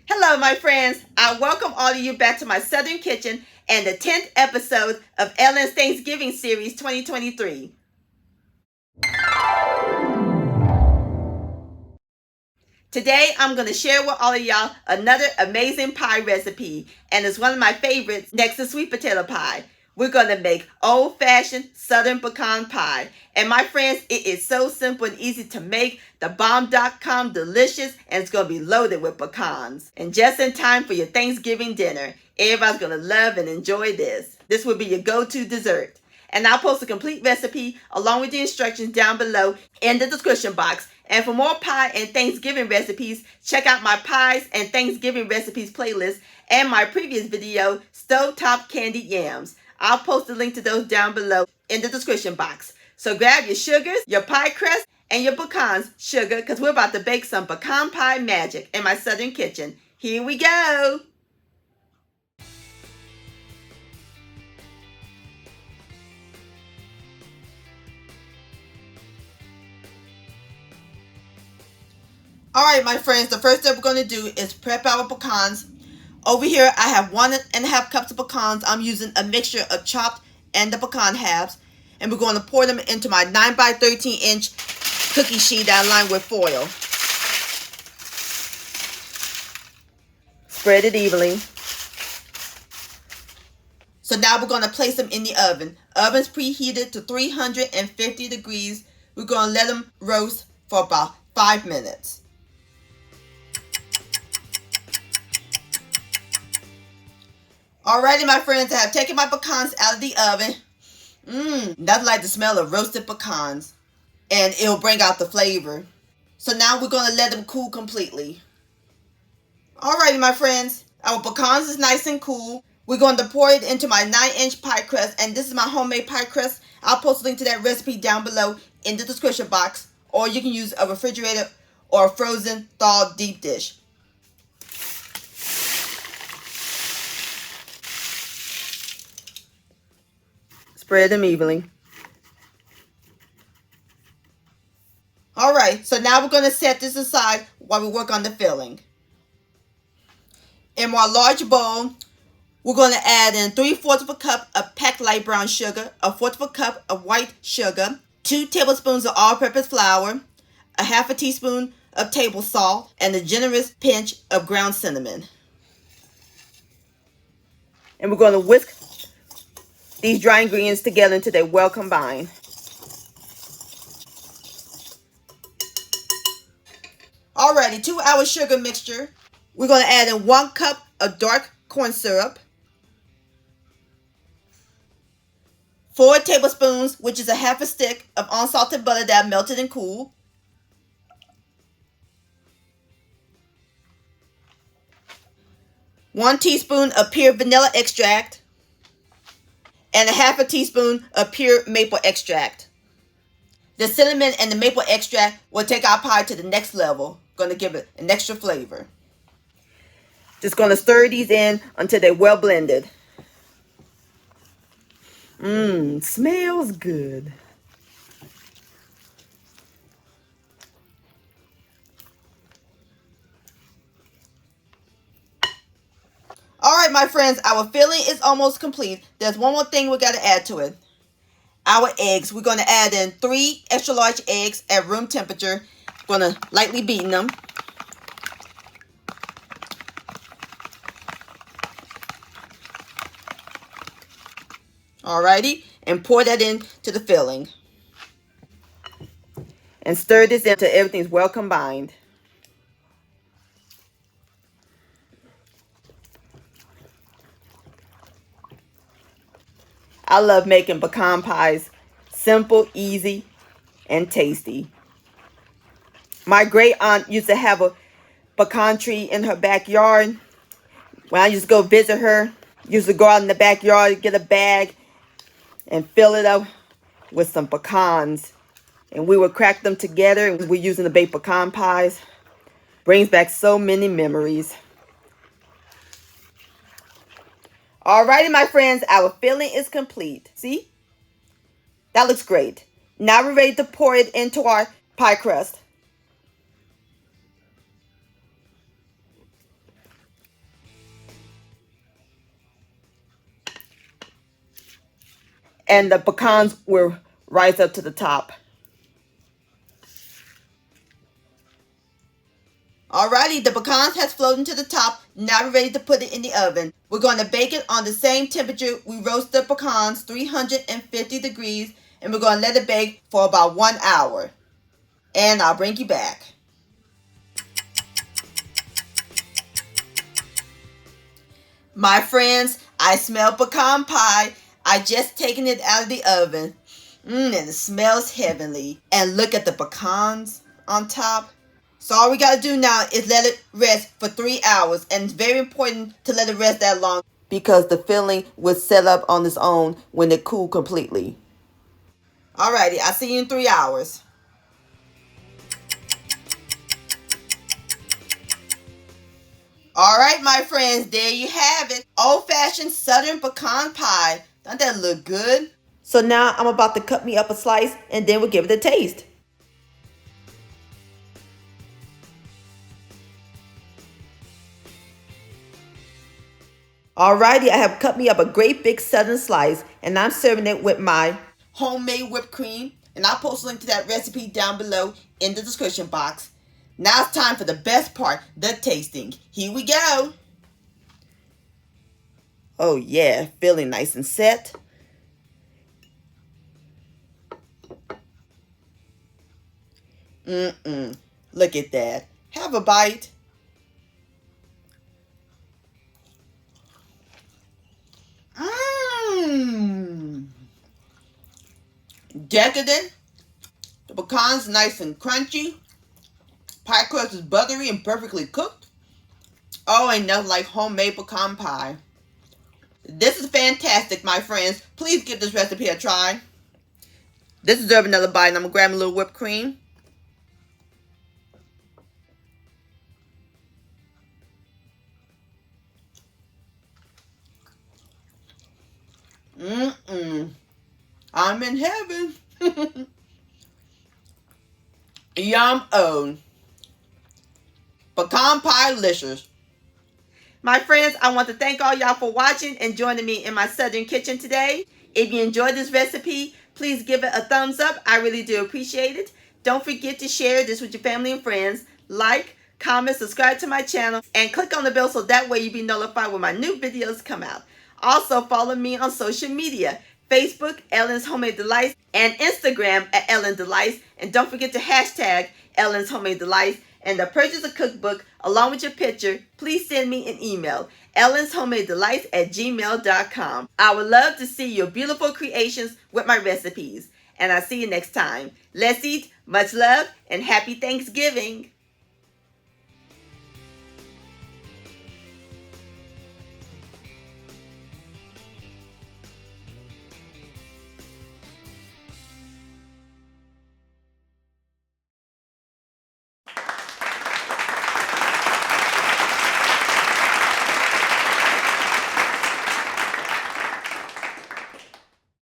Hello, my friends. I welcome all of you back to my Southern Kitchen and the 10th episode of Ellen's Thanksgiving Series 2023. Today, I'm going to share with all of y'all another amazing pie recipe, and it's one of my favorites next to sweet potato pie. We're going to make old-fashioned Southern pecan pie. And my friends, it is so simple and easy to make. The bomb.com delicious, and it's going to be loaded with pecans. And just in time for your Thanksgiving dinner. Everybody's going to love and enjoy this. This will be your go-to dessert. And I'll post a complete recipe along with the instructions down below in the description box. And for more pie and Thanksgiving recipes, check out my pies and Thanksgiving recipes playlist and my previous video, Stovetop Candied Yams. I'll post a link to those down below in the description box. So grab your sugars, your pie crust, and your pecans, sugar, because we're about to bake some pecan pie magic in my Southern kitchen. Here we go. Alright, my friends, the first step we're going to do is prep our pecans. Over here, I have 1.5 cups of pecans. I'm using a mixture of chopped and the pecan halves. And we're going to pour them into my 9 by 13 inch cookie sheet that I lined with foil. Spread it evenly. So now we're going to place them in the oven. Oven's preheated to 350 degrees. We're going to let them roast for about 5 minutes. Alrighty, my friends, I have taken my pecans out of the oven. Nothing like the smell of roasted pecans. And it'll bring out the flavor. So now we're going to let them cool completely. Alrighty, my friends, our pecans is nice and cool. We're going to pour it into my 9-inch pie crust. And this is my homemade pie crust. I'll post a link to that recipe down below in the description box. Or you can use a refrigerated or a frozen thawed deep dish. Spread them evenly. Alright, so now we're going to set this aside while we work on the filling. In my large bowl, we're going to add in 3/4 of a cup of packed light brown sugar, 1/4 of a cup of white sugar, 2 tablespoons of all-purpose flour, 1/2 teaspoon of table salt, and a generous pinch of ground cinnamon. And we're going to whisk these dry ingredients together until they're well combined. Alrighty, to our sugar mixture, we're going to add in 1 cup of dark corn syrup, 4 tablespoons, which is 1/2 stick of unsalted butter that I melted and cooled, 1 teaspoon of pure vanilla extract, and 1/2 teaspoon of pure maple extract. The cinnamon and the maple extract will take our pie to the next level. Going to give it an extra flavor. Just going to stir these in until they're well blended. Smells good. Alright, my friends, our filling is almost complete. There's one more thing we got to add to it. Our eggs. We're going to add in 3 extra large eggs at room temperature. Going to lightly beaten them. Alrighty, and pour that into the filling. And stir this until everything's well combined. I love making pecan pies. Simple, easy, and tasty. My great aunt used to have a pecan tree in her backyard. When I used to go visit her, used to go out in the backyard, get a bag, and fill it up with some pecans. And we would crack them together, and we're using the baked pecan pies. Brings back so many memories. Alrighty, my friends, our filling is complete. See? That looks great. Now we're ready to pour it into our pie crust. and the pecans will rise up to the top. Alrighty, the pecans has floated to the top. Now we're ready to put it in the oven. We're going to bake it on the same temperature we roast the pecans, 350 degrees, and we're going to let it bake for about 1 hour. And I'll bring you back. My friends, I smell pecan pie. I just taken it out of the oven. And it smells heavenly. And look at the pecans on top. So all we got to do now is let it rest for 3 hours. And it's very important to let it rest that long because the filling will set up on its own when it cools completely. Alrighty, I'll see you in 3 hours. Alright, my friends, there you have it. Old-fashioned Southern pecan pie. Doesn't that look good? So now I'm about to cut me up a slice and then we'll give it a taste. Alrighty, I have cut me up a great big southern slice and I'm serving it with my homemade whipped cream. And I'll post a link to that recipe down below in the description box. Now it's time for the best part, the tasting. Here we go. Oh yeah, feeling nice and set. Look at that. Have a bite. Decadent. The pecans nice and crunchy. Pie crust is buttery and perfectly cooked. Oh, ain't nothing like homemade pecan pie. This is fantastic, my friends. Please give this recipe a try. This deserves another bite, and I'm gonna grab a little whipped cream. I'm in heaven. Yum-o. Pecan pie licious. My friends, I want to thank all y'all for watching and joining me in my southern kitchen today. If you enjoyed this recipe, please give it a thumbs up. I really do appreciate it. Don't forget to share this with your family and friends. Like, comment, subscribe to my channel, and click on the bell so that way you'll be notified when my new videos come out. Also, follow me on social media. Facebook, Ellen's Homemade Delights, and Instagram at Ellen Delights. And don't forget to hashtag Ellen's Homemade Delights. And to purchase a cookbook along with your picture, please send me an email, ellenshomemade@gmail.com. I would love to see your beautiful creations with my recipes. And I'll see you next time. Let's eat, much love, and happy Thanksgiving.